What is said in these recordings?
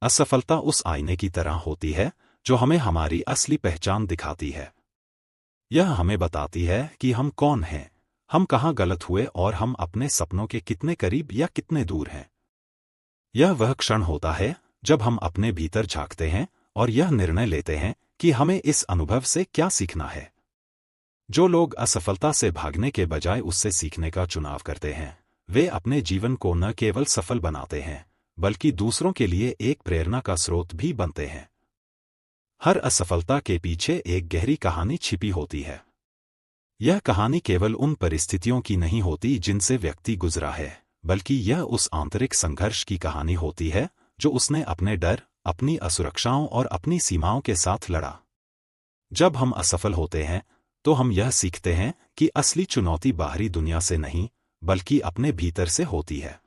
असफलता उस आईने की तरह होती है जो हमें हमारी असली पहचान दिखाती है। यह हमें बताती है कि हम कौन हैं, हम कहाँ गलत हुए और हम अपने सपनों के कितने करीब या कितने दूर हैं। यह वह क्षण होता है जब हम अपने भीतर झांकते हैं और यह निर्णय लेते हैं कि हमें इस अनुभव से क्या सीखना है। जो लोग असफलता से भागने के बजाय उससे सीखने का चुनाव करते हैं, वे अपने जीवन को न केवल सफल बनाते हैं बल्कि दूसरों के लिए एक प्रेरणा का स्रोत भी बनते हैं। हर असफलता के पीछे एक गहरी कहानी छिपी होती है। यह कहानी केवल उन परिस्थितियों की नहीं होती जिनसे व्यक्ति गुजरा है, बल्कि यह उस आंतरिक संघर्ष की कहानी होती है जो उसने अपने डर, अपनी असुरक्षाओं और अपनी सीमाओं के साथ लड़ा। जब हम असफल होते हैं तो हम यह सीखते हैं कि असली चुनौती बाहरी दुनिया से नहीं बल्कि अपने भीतर से होती है।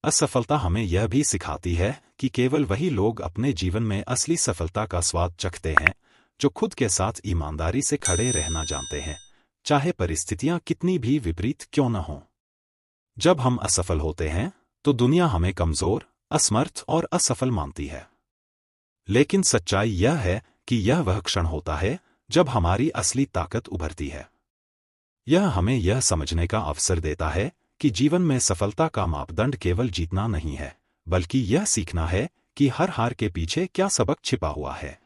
असफलता हमें यह भी सिखाती है कि केवल वही लोग अपने जीवन में असली सफलता का स्वाद चखते हैं जो खुद के साथ ईमानदारी से खड़े रहना जानते हैं, चाहे परिस्थितियां कितनी भी विपरीत क्यों न हों। जब हम असफल होते हैं तो दुनिया हमें कमजोर, असमर्थ और असफल मानती है। लेकिन सच्चाई यह है कि यह वह क्षण होता है जब हमारी असली ताकत उभरती है। यह हमें यह समझने का अवसर देता है कि जीवन में सफलता का मापदंड केवल जीतना नहीं है, बल्कि यह सीखना है कि हर हार के पीछे क्या सबक छिपा हुआ है।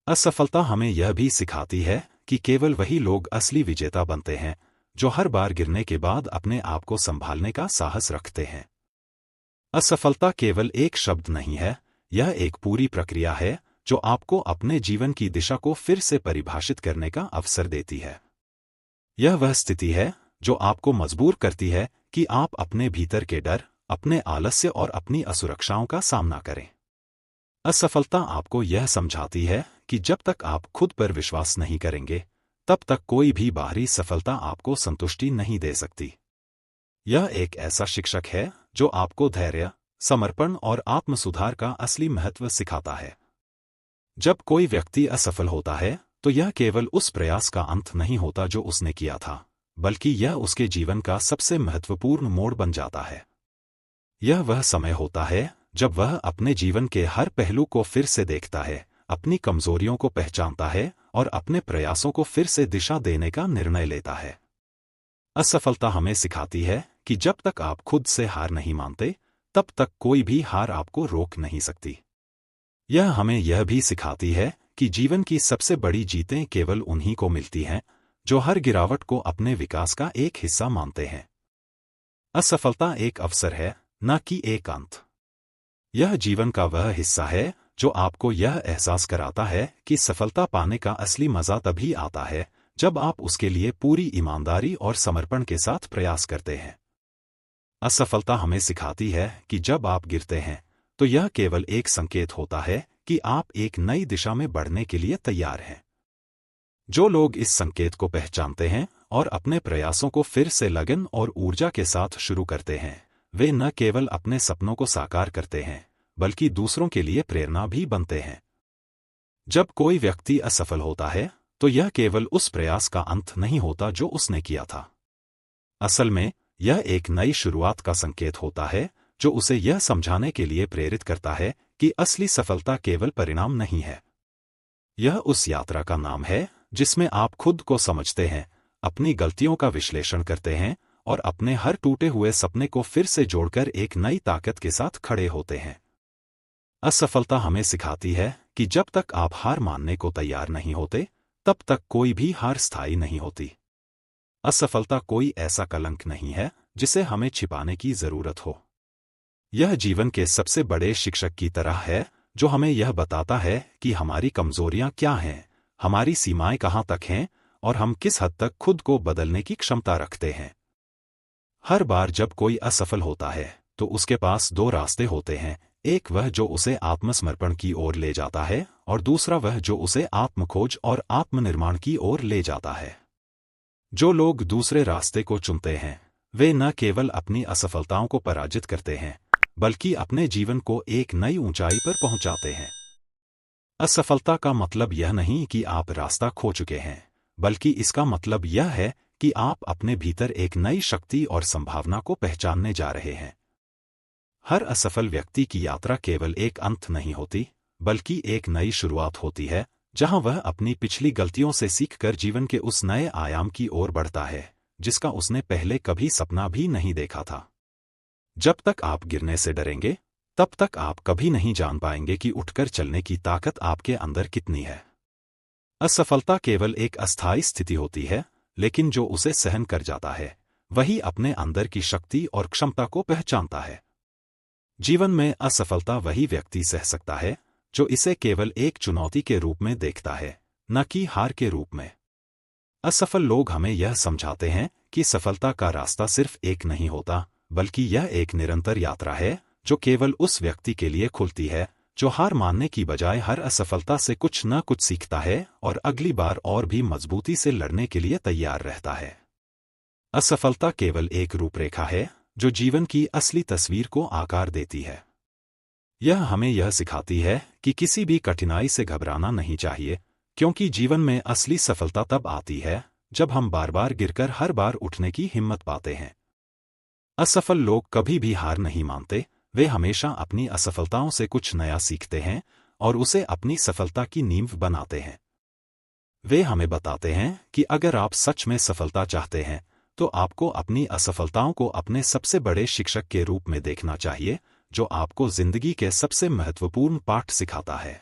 असफलता हमें यह भी सिखाती है कि केवल वही लोग असली विजेता बनते हैं जो हर बार गिरने के बाद अपने आप को संभालने का साहस रखते हैं। असफलता केवल एक शब्द नहीं है, यह एक पूरी प्रक्रिया है जो आपको अपने जीवन की दिशा को फिर से परिभाषित करने का अवसर देती है। यह वह स्थिति है जो आपको मजबूर करती है कि आप अपने भीतर के डर, अपने आलस्य और अपनी असुरक्षाओं का सामना करें। असफलता आपको यह समझाती है कि जब तक आप खुद पर विश्वास नहीं करेंगे, तब तक कोई भी बाहरी सफलता आपको संतुष्टि नहीं दे सकती। यह एक ऐसा शिक्षक है जो आपको धैर्य, समर्पण और आत्मसुधार का असली महत्व सिखाता है। जब कोई व्यक्ति असफल होता है तो यह केवल उस प्रयास का अंत नहीं होता जो उसने किया था, बल्कि यह उसके जीवन का सबसे महत्वपूर्ण मोड़ बन जाता है। यह वह समय होता है जब वह अपने जीवन के हर पहलू को फिर से देखता है, अपनी कमजोरियों को पहचानता है और अपने प्रयासों को फिर से दिशा देने का निर्णय लेता है। असफलता हमें सिखाती है कि जब तक आप खुद से हार नहीं मानते, तब तक कोई भी हार आपको रोक नहीं सकती। यह हमें यह भी सिखाती है कि जीवन की सबसे बड़ी जीतें केवल उन्हीं को मिलती हैं जो हर गिरावट को अपने विकास का एक हिस्सा मानते हैं। असफलता एक अवसर है, न कि एक अंत। यह जीवन का वह हिस्सा है जो आपको यह एहसास कराता है कि सफलता पाने का असली मजा तभी आता है जब आप उसके लिए पूरी ईमानदारी और समर्पण के साथ प्रयास करते हैं। असफलता हमें सिखाती है कि जब आप गिरते हैं तो यह केवल एक संकेत होता है कि आप एक नई दिशा में बढ़ने के लिए तैयार हैं। जो लोग इस संकेत को पहचानते हैं और अपने प्रयासों को फिर से लगन और ऊर्जा के साथ शुरू करते हैं, वे न केवल अपने सपनों को साकार करते हैं बल्कि दूसरों के लिए प्रेरणा भी बनते हैं। जब कोई व्यक्ति असफल होता है तो यह केवल उस प्रयास का अंत नहीं होता जो उसने किया था। असल में यह एक नई शुरुआत का संकेत होता है जो उसे यह समझाने के लिए प्रेरित करता है कि असली सफलता केवल परिणाम नहीं है। यह उस यात्रा का नाम है जिसमें आप खुद को समझते हैं, अपनी गलतियों का विश्लेषण करते हैं और अपने हर टूटे हुए सपने को फिर से जोड़कर एक नई ताकत के साथ खड़े होते हैं। असफलता हमें सिखाती है कि जब तक आप हार मानने को तैयार नहीं होते, तब तक कोई भी हार स्थायी नहीं होती। असफलता कोई ऐसा कलंक नहीं है जिसे हमें छिपाने की जरूरत हो। यह जीवन के सबसे बड़े शिक्षक की तरह है जो हमें यह बताता है कि हमारी कमजोरियां क्या हैं, हमारी सीमाएं कहां तक हैं और हम किस हद तक खुद को बदलने की क्षमता रखते हैं। हर बार जब कोई असफल होता है तो उसके पास दो रास्ते होते हैं, एक वह जो उसे आत्मसमर्पण की ओर ले जाता है और दूसरा वह जो उसे आत्मखोज और आत्मनिर्माण की ओर ले जाता है। जो लोग दूसरे रास्ते को चुनते हैं वे न केवल अपनी असफलताओं को पराजित करते हैं बल्कि अपने जीवन को एक नई ऊंचाई पर पहुंचाते हैं। असफलता का मतलब यह नहीं कि आप रास्ता खो चुके हैं, बल्कि इसका मतलब यह है कि आप अपने भीतर एक नई शक्ति और संभावना को पहचानने जा रहे हैं। हर असफल व्यक्ति की यात्रा केवल एक अंत नहीं होती, बल्कि एक नई शुरुआत होती है, जहां वह अपनी पिछली गलतियों से सीखकर जीवन के उस नए आयाम की ओर बढ़ता है जिसका उसने पहले कभी सपना भी नहीं देखा था। जब तक आप गिरने से डरेंगे, तब तक आप कभी नहीं जान पाएंगे कि उठकर चलने की ताकत आपके अंदर कितनी है। असफलता केवल एक अस्थायी स्थिति होती है, लेकिन जो उसे सहन कर जाता है वही अपने अंदर की शक्ति और क्षमता को पहचानता है। जीवन में असफलता वही व्यक्ति सह सकता है जो इसे केवल एक चुनौती के रूप में देखता है, न कि हार के रूप में। असफल लोग हमें यह समझाते हैं कि सफलता का रास्ता सिर्फ एक नहीं होता, बल्कि यह एक निरंतर यात्रा है जो केवल उस व्यक्ति के लिए खुलती है जो हार मानने की बजाय हर असफलता से कुछ न कुछ सीखता है और अगली बार और भी मजबूती से लड़ने के लिए तैयार रहता है। असफलता केवल एक रूपरेखा है जो जीवन की असली तस्वीर को आकार देती है। यह हमें यह सिखाती है कि किसी भी कठिनाई से घबराना नहीं चाहिए, क्योंकि जीवन में असली सफलता तब आती है जब हम बार बार गिरकर हर बार उठने की हिम्मत पाते हैं। असफल लोग कभी भी हार नहीं मानते, वे हमेशा अपनी असफलताओं से कुछ नया सीखते हैं और उसे अपनी सफलता की नींव बनाते हैं। वे हमें बताते हैं कि अगर आप सच में सफलता चाहते हैं तो आपको अपनी असफलताओं को अपने सबसे बड़े शिक्षक के रूप में देखना चाहिए, जो आपको जिंदगी के सबसे महत्वपूर्ण पाठ सिखाता है।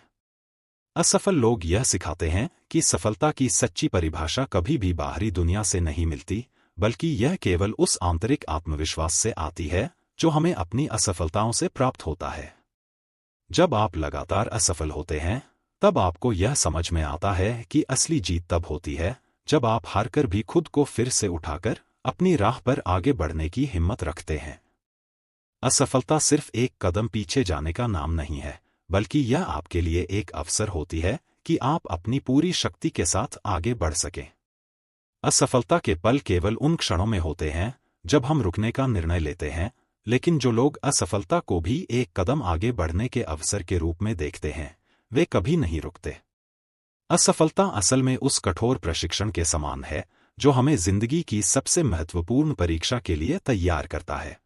असफल लोग यह सिखाते हैं कि सफलता की सच्ची परिभाषा कभी भी बाहरी दुनिया से नहीं मिलती, बल्कि यह केवल उस आंतरिक आत्मविश्वास से आती है जो हमें अपनी असफलताओं से प्राप्त होता है। जब आप लगातार असफल होते हैं, तब आपको यह समझ में आता है कि असली जीत तब होती है जब आप हारकर भी खुद को फिर से उठाकर अपनी राह पर आगे बढ़ने की हिम्मत रखते हैं। असफलता सिर्फ एक कदम पीछे जाने का नाम नहीं है, बल्कि यह आपके लिए एक अवसर होती है कि आप अपनी पूरी शक्ति के साथ आगे बढ़ सकें। असफलता के पल केवल उन क्षणों में होते हैं जब हम रुकने का निर्णय लेते हैं, लेकिन जो लोग असफलता को भी एक कदम आगे बढ़ने के अवसर के रूप में देखते हैं, वे कभी नहीं रुकते। असफलता असल में उस कठोर प्रशिक्षण के समान है जो हमें जिंदगी की सबसे महत्वपूर्ण परीक्षा के लिए तैयार करता है।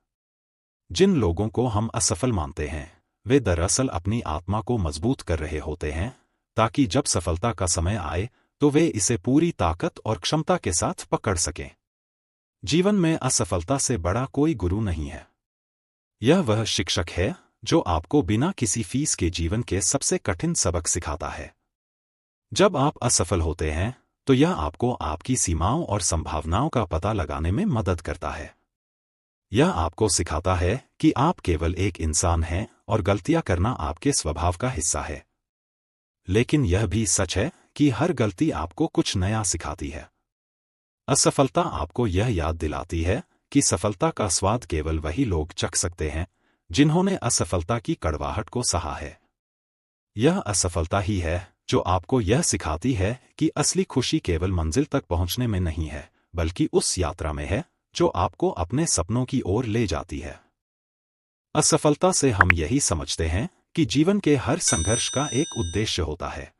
जिन लोगों को हम असफल मानते हैं, वे दरअसल अपनी आत्मा को मजबूत कर रहे होते हैं, ताकि जब सफलता का समय आए तो वे इसे पूरी ताकत और क्षमता के साथ पकड़ सकें। जीवन में असफलता से बड़ा कोई गुरु नहीं है। यह वह शिक्षक है जो आपको बिना किसी फीस के जीवन के सबसे कठिन सबक सिखाता है। जब आप असफल होते हैं, तो यह आपको आपकी सीमाओं और संभावनाओं का पता लगाने में मदद करता है। यह आपको सिखाता है कि आप केवल एक इंसान हैं और गलतियां करना आपके स्वभाव का हिस्सा है। लेकिन यह भी सच है कि हर गलती आपको कुछ नया सिखाती है। असफलता आपको यह याद दिलाती है कि सफलता का स्वाद केवल वही लोग चख सकते हैं जिन्होंने असफलता की कड़वाहट को सहा है। यह असफलता ही है जो आपको यह सिखाती है कि असली खुशी केवल मंजिल तक पहुंचने में नहीं है, बल्कि उस यात्रा में है जो आपको अपने सपनों की ओर ले जाती है। असफलता से हम यही समझते हैं कि जीवन के हर संघर्ष का एक उद्देश्य होता है।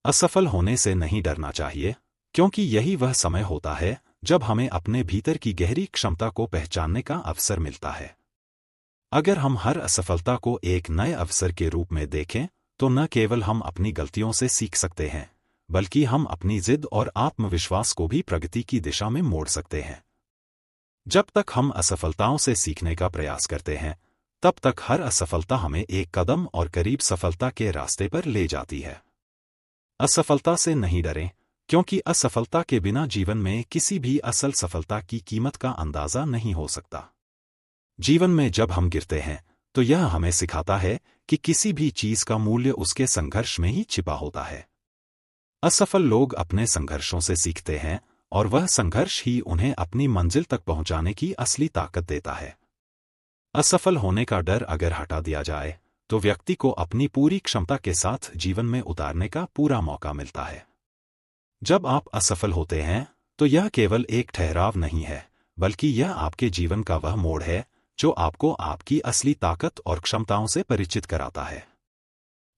असफल होने से नहीं डरना चाहिए, क्योंकि यही वह समय होता है जब हमें अपने भीतर की गहरी क्षमता को पहचानने का अवसर मिलता है। अगर हम हर असफलता को एक नए अवसर के रूप में देखें, तो न केवल हम अपनी गलतियों से सीख सकते हैं, बल्कि हम अपनी जिद और आत्मविश्वास को भी प्रगति की दिशा में मोड़ सकते हैं। जब तक हम असफलताओं से सीखने का प्रयास करते हैं, तब तक हर असफलता हमें एक कदम और करीब सफलता के रास्ते पर ले जाती है। असफलता से नहीं डरें, क्योंकि असफलता के बिना जीवन में किसी भी असल सफलता की कीमत का अंदाजा नहीं हो सकता। जीवन में जब हम गिरते हैं, तो यह हमें सिखाता है कि किसी भी चीज का मूल्य उसके संघर्ष में ही छिपा होता है। असफल लोग अपने संघर्षों से सीखते हैं, और वह संघर्ष ही उन्हें अपनी मंजिल तक पहुंचाने की असली ताकत देता है। असफल होने का डर अगर हटा दिया जाए, तो व्यक्ति को अपनी पूरी क्षमता के साथ जीवन में उतारने का पूरा मौका मिलता है। जब आप असफल होते हैं, तो यह केवल एक ठहराव नहीं है, बल्कि यह आपके जीवन का वह मोड़ है जो आपको आपकी असली ताकत और क्षमताओं से परिचित कराता है।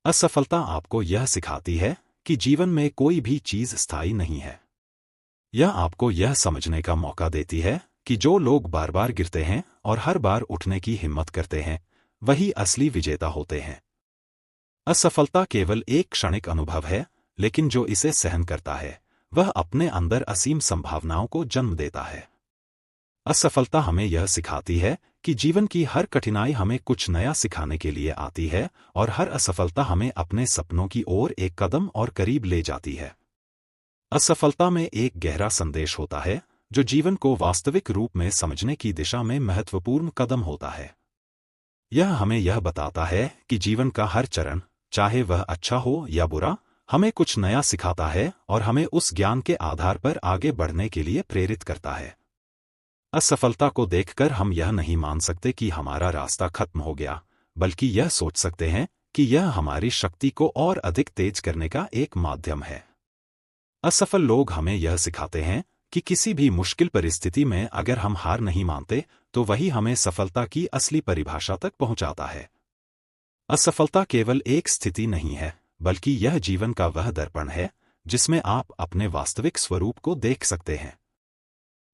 असफलता आपको यह सिखाती है कि जीवन में कोई भी चीज स्थायी नहीं है। यह आपको यह समझने का मौका देती है कि जो लोग बार बार गिरते हैं और हर बार उठने की हिम्मत करते हैं, वही असली विजेता होते हैं। असफलता केवल एक क्षणिक अनुभव है, लेकिन जो इसे सहन करता है वह अपने अंदर असीम संभावनाओं को जन्म देता है। असफलता हमें यह सिखाती है कि जीवन की हर कठिनाई हमें कुछ नया सिखाने के लिए आती है और हर असफलता हमें अपने सपनों की ओर एक कदम और करीब ले जाती है। असफलता में एक गहरा संदेश होता है जो जीवन को वास्तविक रूप में समझने की दिशा में महत्वपूर्ण कदम होता है। यह हमें यह बताता है कि जीवन का हर चरण, चाहे वह अच्छा हो या बुरा, हमें कुछ नया सिखाता है और हमें उस ज्ञान के आधार पर आगे बढ़ने के लिए प्रेरित करता है। असफलता को देखकर हम यह नहीं मान सकते कि हमारा रास्ता खत्म हो गया, बल्कि यह सोच सकते हैं कि यह हमारी शक्ति को और अधिक तेज करने का एक माध्यम है। असफल लोग हमें यह सिखाते हैं कि किसी भी मुश्किल परिस्थिति में अगर हम हार नहीं मानते तो वही हमें सफलता की असली परिभाषा तक पहुंचाता है। असफलता केवल एक स्थिति नहीं है, बल्कि यह जीवन का वह दर्पण है जिसमें आप अपने वास्तविक स्वरूप को देख सकते हैं।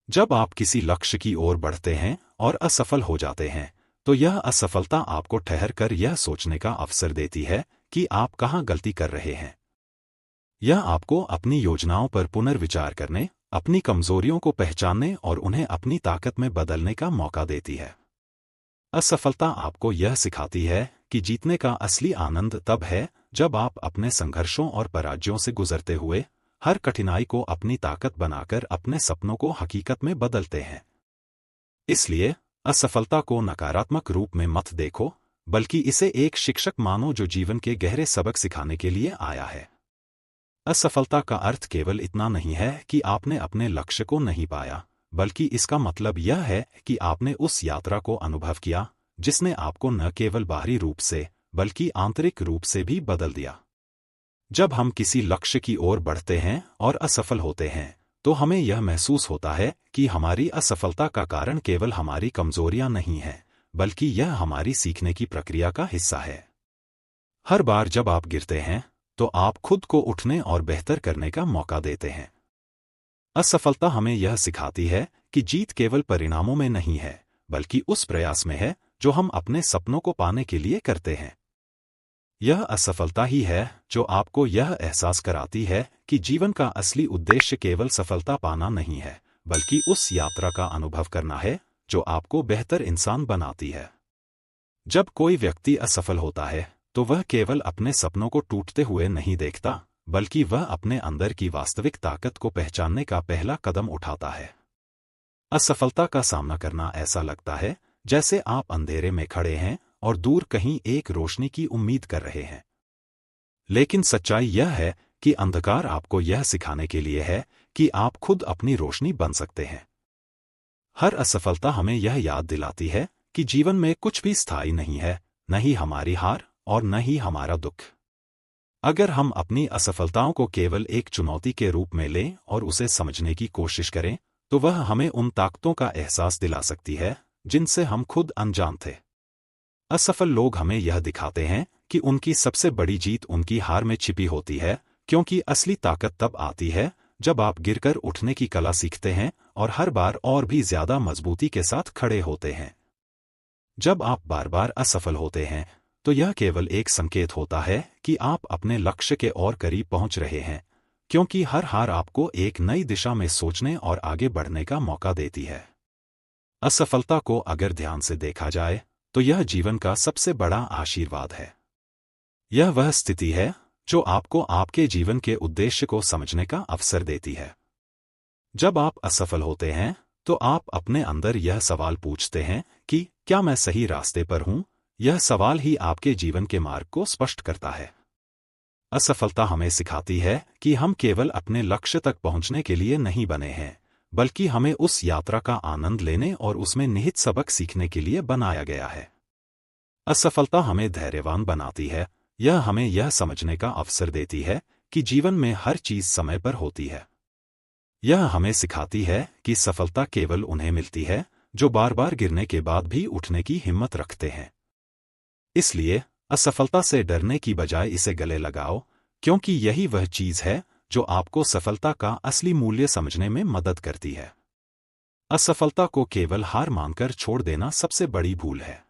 जब आप किसी लक्ष्य की ओर बढ़ते हैं और असफल हो जाते हैं, तो यह असफलता आपको ठहर कर यह सोचने का अवसर देती है कि आप कहाँ गलती कर रहे हैं। यह आपको अपनी योजनाओं पर पुनर्विचार करने, अपनी कमजोरियों को पहचानने और उन्हें अपनी ताकत में बदलने का मौका देती है। असफलता आपको यह सिखाती है कि जीतने का असली आनंद तब है जब आप अपने संघर्षों और पराजयों से गुजरते हुए हर कठिनाई को अपनी ताकत बनाकर अपने सपनों को हकीकत में बदलते हैं। इसलिए असफलता को नकारात्मक रूप में मत देखो, बल्कि इसे एक शिक्षक मानो जो जीवन के गहरे सबक सिखाने के लिए आया है। असफलता का अर्थ केवल इतना नहीं है कि आपने अपने लक्ष्य को नहीं पाया, बल्कि इसका मतलब यह है कि आपने उस यात्रा को अनुभव किया जिसने आपको न केवल बाहरी रूप से बल्कि आंतरिक रूप से भी बदल दिया। जब हम किसी लक्ष्य की ओर बढ़ते हैं और असफल होते हैं, तो हमें यह महसूस होता है कि हमारी असफलता का कारण केवल हमारी कमजोरियां नहीं हैं, बल्कि यह हमारी सीखने की प्रक्रिया का हिस्सा है। हर बार जब आप गिरते हैं, तो आप खुद को उठने और बेहतर करने का मौका देते हैं। असफलता हमें यह सिखाती है कि जीत केवल परिणामों में नहीं है, बल्कि उस प्रयास में है जो हम अपने सपनों को पाने के लिए करते हैं। यह असफलता ही है जो आपको यह एहसास कराती है कि जीवन का असली उद्देश्य केवल सफलता पाना नहीं है, बल्कि उस यात्रा का अनुभव करना है जो आपको बेहतर इंसान बनाती है। जब कोई व्यक्ति असफल होता है, तो वह केवल अपने सपनों को टूटते हुए नहीं देखता, बल्कि वह अपने अंदर की वास्तविक ताकत को पहचानने का पहला कदम उठाता है। असफलता का सामना करना ऐसा लगता है जैसे आप अंधेरे में खड़े हैं और दूर कहीं एक रोशनी की उम्मीद कर रहे हैं। लेकिन सच्चाई यह है कि अंधकार आपको यह सिखाने के लिए है कि आप खुद अपनी रोशनी बन सकते हैं। हर असफलता हमें यह याद दिलाती है कि जीवन में कुछ भी स्थायी नहीं है, न ही हमारी हार और न ही हमारा दुख। अगर हम अपनी असफलताओं को केवल एक चुनौती के रूप में लें और उसे समझने की कोशिश करें, तो वह हमें उन ताकतों का एहसास दिला सकती है जिनसे हम खुद अनजान थे। असफल लोग हमें यह दिखाते हैं कि उनकी सबसे बड़ी जीत उनकी हार में छिपी होती है, क्योंकि असली ताकत तब आती है जब आप गिरकर उठने की कला सीखते हैं और हर बार और भी ज्यादा मजबूती के साथ खड़े होते हैं। जब आप बार बार असफल होते हैं, तो यह केवल एक संकेत होता है कि आप अपने लक्ष्य के और करीब पहुंच रहे हैं, क्योंकि हर हार आपको एक नई दिशा में सोचने और आगे बढ़ने का मौका देती है। असफलता को अगर ध्यान से देखा जाए, तो यह जीवन का सबसे बड़ा आशीर्वाद है। यह वह स्थिति है जो आपको आपके जीवन के उद्देश्य को समझने का अवसर देती है। जब आप असफल होते हैं, तो आप अपने अंदर यह सवाल पूछते हैं कि क्या मैं सही रास्ते पर हूं? यह सवाल ही आपके जीवन के मार्ग को स्पष्ट करता है। असफलता हमें सिखाती है कि हम केवल अपने लक्ष्य तक पहुंचने के लिए नहीं बने हैं, बल्कि हमें उस यात्रा का आनंद लेने और उसमें निहित सबक सीखने के लिए बनाया गया है। असफलता हमें धैर्यवान बनाती है। यह हमें यह समझने का अवसर देती है कि जीवन में हर चीज समय पर होती है। यह हमें सिखाती है कि सफलता केवल उन्हें मिलती है जो बार बार गिरने के बाद भी उठने की हिम्मत रखते हैं। इसलिए असफलता से डरने की बजाय इसे गले लगाओ, क्योंकि यही वह चीज है जो आपको सफलता का असली मूल्य समझने में मदद करती है। असफलता को केवल हार मानकर छोड़ देना सबसे बड़ी भूल है।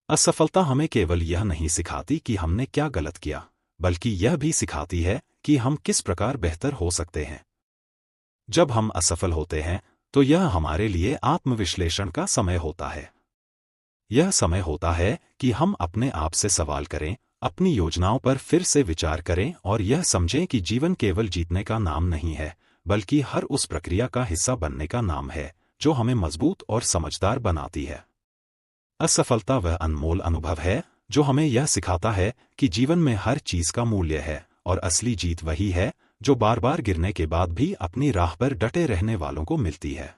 असफलता हमें केवल यह नहीं सिखाती कि हमने क्या गलत किया, बल्कि यह भी सिखाती है कि हम किस प्रकार बेहतर हो सकते हैं। जब हम असफल होते हैं तो यह हमारे लिए आत्मविश्लेषण का समय होता है। यह समय होता है कि हम अपने आप से सवाल करें, अपनी योजनाओं पर फिर से विचार करें और यह समझें कि जीवन केवल जीतने का नाम नहीं है, बल्कि हर उस प्रक्रिया का हिस्सा बनने का नाम है जो हमें मजबूत और समझदार बनाती है। असफलता वह अनमोल अनुभव है जो हमें यह सिखाता है कि जीवन में हर चीज का मूल्य है, और असली जीत वही है जो बार बार गिरने के बाद भी अपनी राह पर डटे रहने वालों को मिलती है।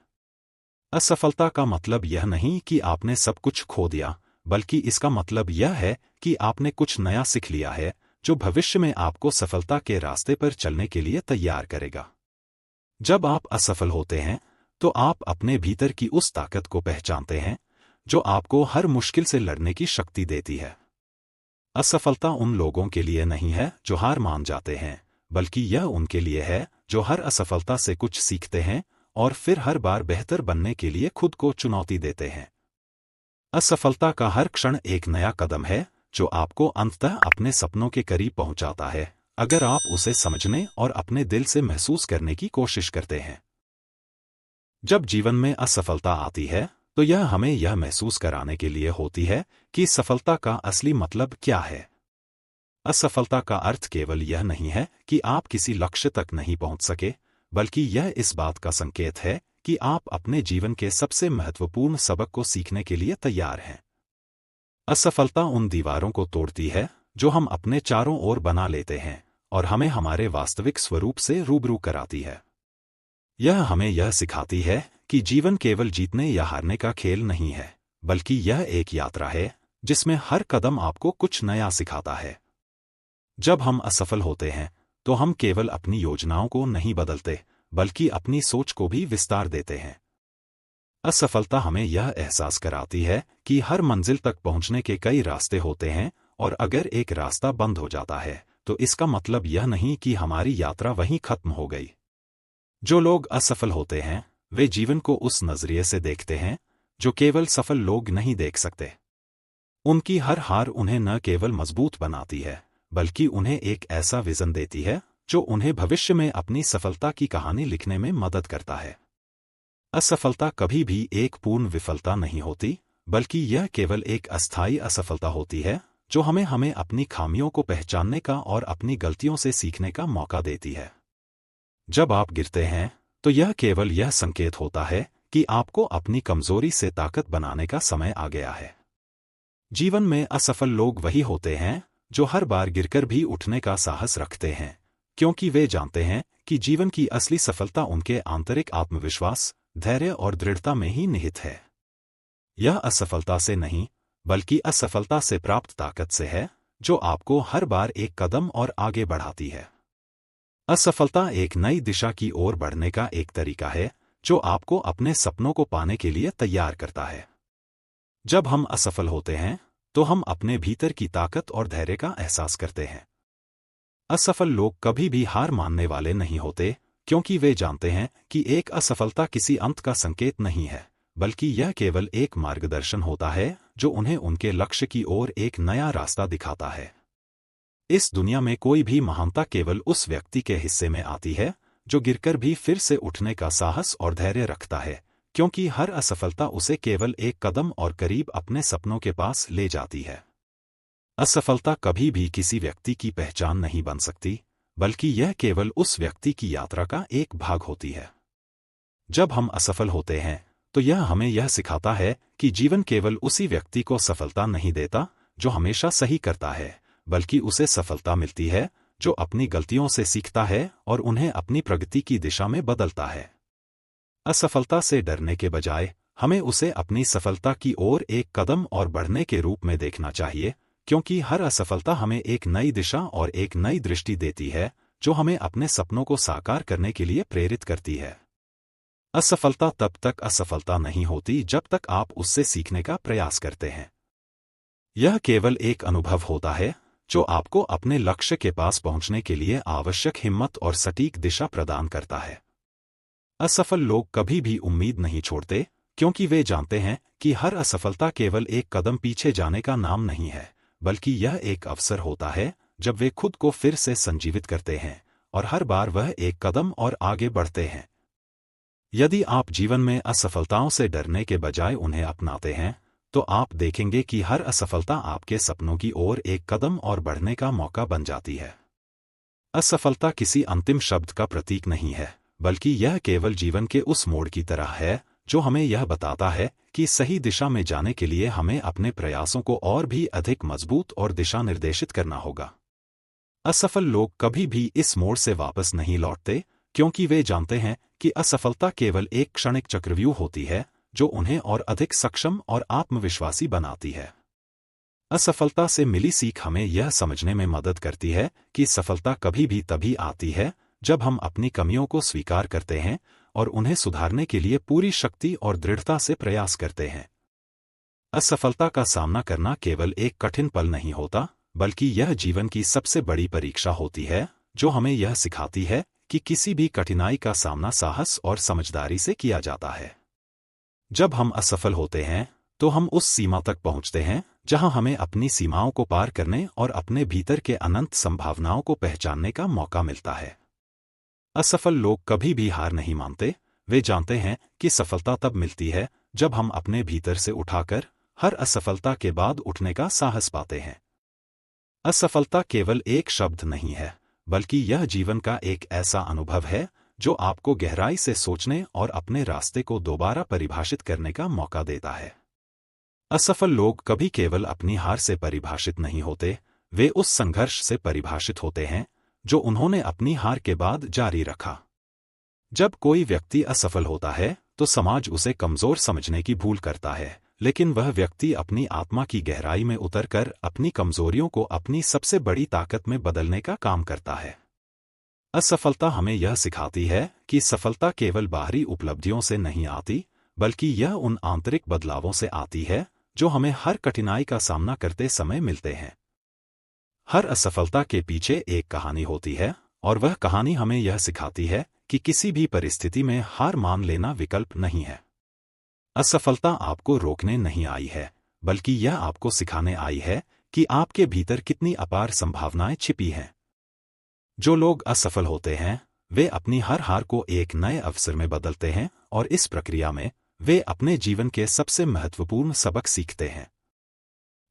असफलता का मतलब यह नहीं कि आपने सब कुछ खो दिया, बल्कि इसका मतलब यह है कि आपने कुछ नया सीख लिया है जो भविष्य में आपको सफलता के रास्ते पर चलने के लिए तैयार करेगा। जब आप असफल होते हैं तो आप अपने भीतर की उस ताकत को पहचानते हैं जो आपको हर मुश्किल से लड़ने की शक्ति देती है। असफलता उन लोगों के लिए नहीं है जो हार मान जाते हैं, बल्कि यह उनके लिए है जो हर असफलता से कुछ सीखते हैं और फिर हर बार बेहतर बनने के लिए खुद को चुनौती देते हैं। असफलता का हर क्षण एक नया कदम है जो आपको अंततः अपने सपनों के करीब पहुंचाता है, अगर आप उसे समझने और अपने दिल से महसूस करने की कोशिश करते हैं। जब जीवन में असफलता आती है तो यह हमें यह महसूस कराने के लिए होती है कि सफलता का असली मतलब क्या है। असफलता का अर्थ केवल यह नहीं है कि आप किसी लक्ष्य तक नहीं पहुंच सके, बल्कि यह इस बात का संकेत है कि आप अपने जीवन के सबसे महत्वपूर्ण सबक को सीखने के लिए तैयार हैं। असफलता उन दीवारों को तोड़ती है जो हम अपने चारों ओर बना लेते हैं और हमें हमारे वास्तविक स्वरूप से रूबरू कराती है। यह हमें यह सिखाती है कि जीवन केवल जीतने या हारने का खेल नहीं है, बल्कि यह एक यात्रा है जिसमें हर कदम आपको कुछ नया सिखाता है। जब हम असफल होते हैं तो हम केवल अपनी योजनाओं को नहीं बदलते, बल्कि अपनी सोच को भी विस्तार देते हैं। असफलता हमें यह एहसास कराती है कि हर मंजिल तक पहुंचने के कई रास्ते होते हैं, और अगर एक रास्ता बंद हो जाता है तो इसका मतलब यह नहीं कि हमारी यात्रा वहीं खत्म हो गई। जो लोग असफल होते हैं वे जीवन को उस नजरिए से देखते हैं जो केवल सफल लोग नहीं देख सकते। उनकी हर हार उन्हें न केवल मजबूत बनाती है, बल्कि उन्हें एक ऐसा विजन देती है जो उन्हें भविष्य में अपनी सफलता की कहानी लिखने में मदद करता है। असफलता कभी भी एक पूर्ण विफलता नहीं होती, बल्कि यह केवल एक अस्थायी असफलता होती है जो हमें अपनी खामियों को पहचानने का और अपनी गलतियों से सीखने का मौका देती है। जब आप गिरते हैं तो यह केवल यह संकेत होता है कि आपको अपनी कमजोरी से ताकत बनाने का समय आ गया है। जीवन में असफल लोग वही होते हैं जो हर बार गिरकर भी उठने का साहस रखते हैं, क्योंकि वे जानते हैं कि जीवन की असली सफलता उनके आंतरिक आत्मविश्वास, धैर्य और दृढ़ता में ही निहित है। यह असफलता से नहीं, बल्कि असफलता से प्राप्त ताकत से है जो आपको हर बार एक कदम और आगे बढ़ाती है। असफलता एक नई दिशा की ओर बढ़ने का एक तरीका है जो आपको अपने सपनों को पाने के लिए तैयार करता है। जब हम असफल होते हैं तो हम अपने भीतर की ताकत और धैर्य का एहसास करते हैं। असफल लोग कभी भी हार मानने वाले नहीं होते, क्योंकि वे जानते हैं कि एक असफलता किसी अंत का संकेत नहीं है, बल्कि यह केवल एक मार्गदर्शन होता है जो उन्हें उनके लक्ष्य की ओर एक नया रास्ता दिखाता है। इस दुनिया में कोई भी महानता केवल उस व्यक्ति के हिस्से में आती है जो गिरकर भी फिर से उठने का साहस और धैर्य रखता है, क्योंकि हर असफलता उसे केवल एक कदम और करीब अपने सपनों के पास ले जाती है। असफलता कभी भी किसी व्यक्ति की पहचान नहीं बन सकती, बल्कि यह केवल उस व्यक्ति की यात्रा का एक भाग होती है। जब हम असफल होते हैं तो यह हमें यह सिखाता है कि जीवन केवल उसी व्यक्ति को सफलता नहीं देता जो हमेशा सही करता है, बल्कि उसे सफलता मिलती है जो अपनी गलतियों से सीखता है और उन्हें अपनी प्रगति की दिशा में बदलता है। असफलता से डरने के बजाय हमें उसे अपनी सफलता की ओर एक कदम और बढ़ने के रूप में देखना चाहिए, क्योंकि हर असफलता हमें एक नई दिशा और एक नई दृष्टि देती है जो हमें अपने सपनों को साकार करने के लिए प्रेरित करती है। असफलता तब तक असफलता नहीं होती जब तक आप उससे सीखने का प्रयास करते हैं। यह केवल एक अनुभव होता है जो आपको अपने लक्ष्य के पास पहुंचने के लिए आवश्यक हिम्मत और सटीक दिशा प्रदान करता है। असफल लोग कभी भी उम्मीद नहीं छोड़ते, क्योंकि वे जानते हैं कि हर असफलता केवल एक कदम पीछे जाने का नाम नहीं है, बल्कि यह एक अवसर होता है जब वे खुद को फिर से संजीवित करते हैं और हर बार वह एक कदम और आगे बढ़ते हैं। यदि आप जीवन में असफलताओं से डरने के बजाय उन्हें अपनाते हैं, तो आप देखेंगे कि हर असफलता आपके सपनों की ओर एक कदम और बढ़ने का मौका बन जाती है। असफलता किसी अंतिम शब्द का प्रतीक नहीं है, बल्कि यह केवल जीवन के उस मोड़ की तरह है जो हमें यह बताता है कि सही दिशा में जाने के लिए हमें अपने प्रयासों को और भी अधिक मजबूत और दिशा निर्देशित करना होगा। असफल लोग कभी भी इस मोड़ से वापस नहीं लौटते, क्योंकि वे जानते हैं कि असफलता केवल एक क्षणिक चक्रव्यूह होती है जो उन्हें और अधिक सक्षम और आत्मविश्वासी बनाती है। असफलता से मिली सीख हमें यह समझने में मदद करती है कि सफलता कभी भी तभी आती है जब हम अपनी कमियों को स्वीकार करते हैं और उन्हें सुधारने के लिए पूरी शक्ति और दृढ़ता से प्रयास करते हैं। असफलता का सामना करना केवल एक कठिन पल नहीं होता, बल्कि यह जीवन की सबसे बड़ी परीक्षा होती है जो हमें यह सिखाती है कि किसी भी कठिनाई का सामना साहस और समझदारी से किया जाता है। जब हम असफल होते हैं तो हम उस सीमा तक पहुंचते हैं जहां हमें अपनी सीमाओं को पार करने और अपने भीतर के अनंत संभावनाओं को पहचानने का मौका मिलता है। असफल लोग कभी भी हार नहीं मानते, वे जानते हैं कि सफलता तब मिलती है जब हम अपने भीतर से उठाकर हर असफलता के बाद उठने का साहस पाते हैं। असफलता केवल एक शब्द नहीं है, बल्कि यह जीवन का एक ऐसा अनुभव है जो आपको गहराई से सोचने और अपने रास्ते को दोबारा परिभाषित करने का मौका देता है। असफल लोग कभी केवल अपनी हार से परिभाषित नहीं होते, वे उस संघर्ष से परिभाषित होते हैं जो उन्होंने अपनी हार के बाद जारी रखा। जब कोई व्यक्ति असफल होता है तो समाज उसे कमजोर समझने की भूल करता है, लेकिन वह व्यक्ति अपनी आत्मा की गहराई में उतरकर अपनी कमजोरियों को अपनी सबसे बड़ी ताकत में बदलने का काम करता है। असफलता हमें यह सिखाती है कि सफलता केवल बाहरी उपलब्धियों से नहीं आती, बल्कि यह उन आंतरिक बदलावों से आती है जो हमें हर कठिनाई का सामना करते समय मिलते हैं। हर असफलता के पीछे एक कहानी होती है, और वह कहानी हमें यह सिखाती है कि किसी भी परिस्थिति में हार मान लेना विकल्प नहीं है। असफलता आपको रोकने नहीं आई है, बल्कि यह आपको सिखाने आई है कि आपके भीतर कितनी अपार संभावनाएं छिपी हैं। जो लोग असफल होते हैं वे अपनी हर हार को एक नए अवसर में बदलते हैं, और इस प्रक्रिया में वे अपने जीवन के सबसे महत्वपूर्ण सबक सीखते हैं।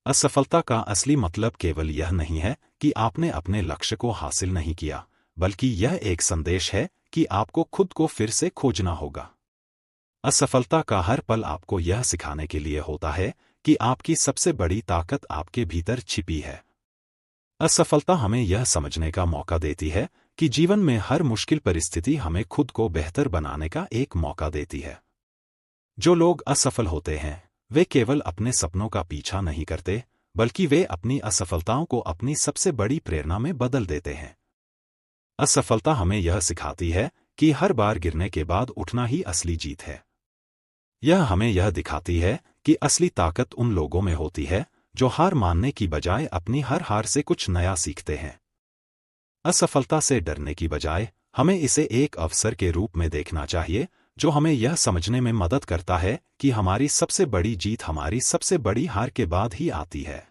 असफलता का असली मतलब केवल यह नहीं है कि आपने अपने लक्ष्य को हासिल नहीं किया, बल्कि यह एक संदेश है कि आपको खुद को फिर से खोजना होगा। असफलता का हर पल आपको यह सिखाने के लिए होता है कि आपकी सबसे बड़ी ताकत आपके भीतर छिपी है। असफलता हमें यह समझने का मौका देती है कि जीवन में हर मुश्किल परिस्थिति हमें खुद को बेहतर बनाने का एक मौका देती है। जो लोग असफल होते हैं वे केवल अपने सपनों का पीछा नहीं करते, बल्कि वे अपनी असफलताओं को अपनी सबसे बड़ी प्रेरणा में बदल देते हैं। असफलता हमें यह सिखाती है कि हर बार गिरने के बाद उठना ही असली जीत है। यह हमें यह दिखाती है कि असली ताकत उन लोगों में होती है जो हार मानने की बजाय अपनी हर हार से कुछ नया सीखते हैं। असफलता से डरने की बजाय हमें इसे एक अवसर के रूप में देखना चाहिए जो हमें यह समझने में मदद करता है कि हमारी सबसे बड़ी जीत हमारी सबसे बड़ी हार के बाद ही आती है।